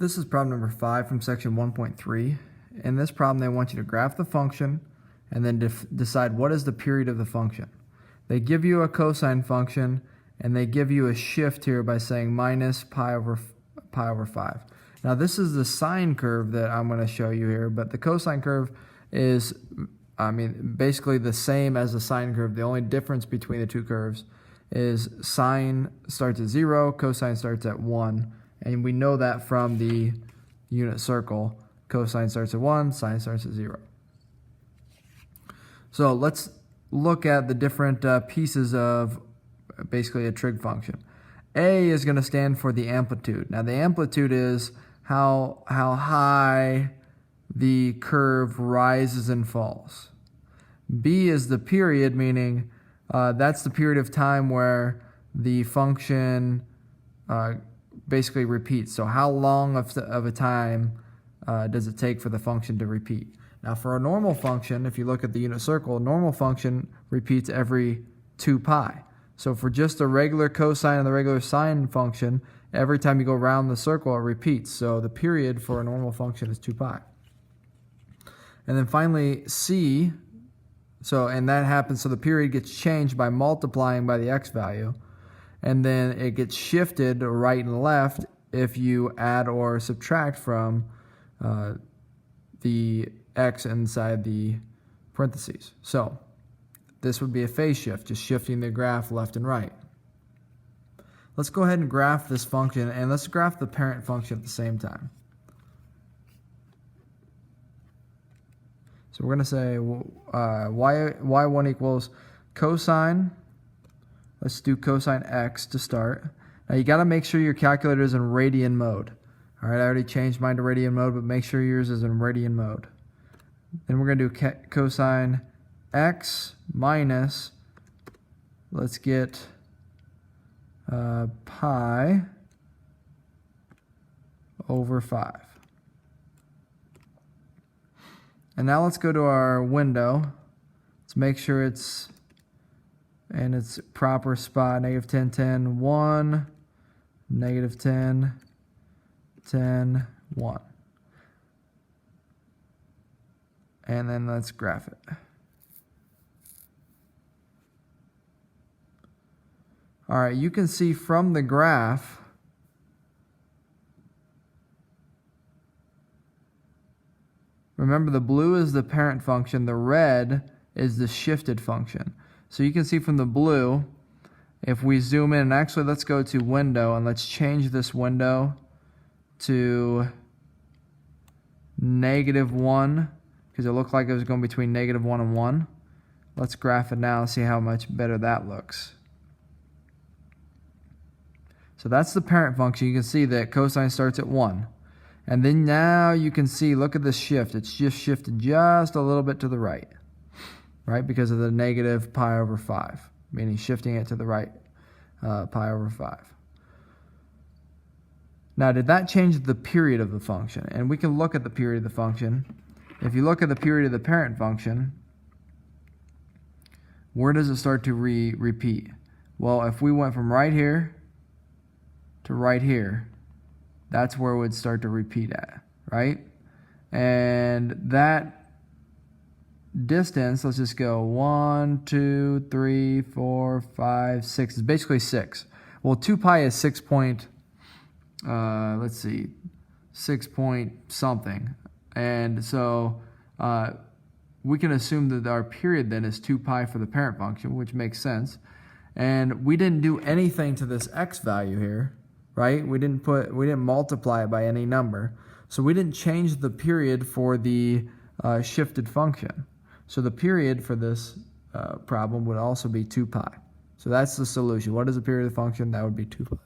This is problem number 5 from section 1.3. In this problem, they want you to graph the function and then decide what is the period of the function. They give you a cosine function and they give you a shift here by saying minus pi over 5. Now this is the sine curve that I'm going to show you here, but the cosine curve is basically the same as the sine curve. The only difference between the two curves is sine starts at 0, cosine starts at 1. And we know that from the unit circle. Cosine starts at 1, sine starts at 0. So let's look at the different pieces of basically a trig function. A is going to stand for the amplitude. Now the amplitude is how high the curve rises and falls. B is the period, meaning that's the period of time where the function basically repeats. So how long of a time does it take for the function to repeat? Now for a normal function, if you look at the unit circle, a normal function repeats every 2 pi. So for just a regular cosine and the regular sine function, every time you go around the circle, it repeats. So the period for a normal function is 2 pi. And then finally C, and that happens, so the period gets changed by multiplying by the x value. And then it gets shifted right and left if you add or subtract from the x inside the parentheses. So this would be a phase shift, just shifting the graph left and right. Let's go ahead and graph this function, and let's graph the parent function at the same time. So we're going to say y1 equals cosine. Let's do cosine x to start. Now you got to make sure your calculator is in radian mode. All right, I already changed mine to radian mode, but make sure yours is in radian mode. Then we're going to do cosine x minus, let's get pi over 5. And now let's go to our window. Let's make sure it's in its proper spot. Negative 10, 10, 1. Negative 10, 10, 1. And then let's graph it. All right, you can see from the graph remember, the blue is the parent function, the red is the shifted function. So you can see from the blue, if we zoom in, and actually let's go to window and let's change this window to -1 because it looked like it was going between -1 and 1. Let's graph it now and see how much better that looks. So that's the parent function. You can see that cosine starts at 1. And then now you can see, look at this shift. It's just shifted just a little bit to the right, right? Because of the negative pi over 5, meaning shifting it to the right, pi over 5. Now, did that change the period of the function? And we can look at the period of the function. If you look at the period of the parent function, where does it start to repeat? Well, if we went from right here to right here, that's where it would start to repeat at, right? And that distance, let's just go 1, 2, 3, 4, 5, 6. It's basically 6. Well, 2 pi is 6 point, let's see, 6 point something. And so we can assume that our period then is 2 pi for the parent function, which makes sense. And we didn't do anything to this x value here, right? We didn't multiply it by any number. So we didn't change the period for the shifted function. So the period for this problem would also be 2 pi. So that's the solution. What is the period of the function? That would be 2 pi.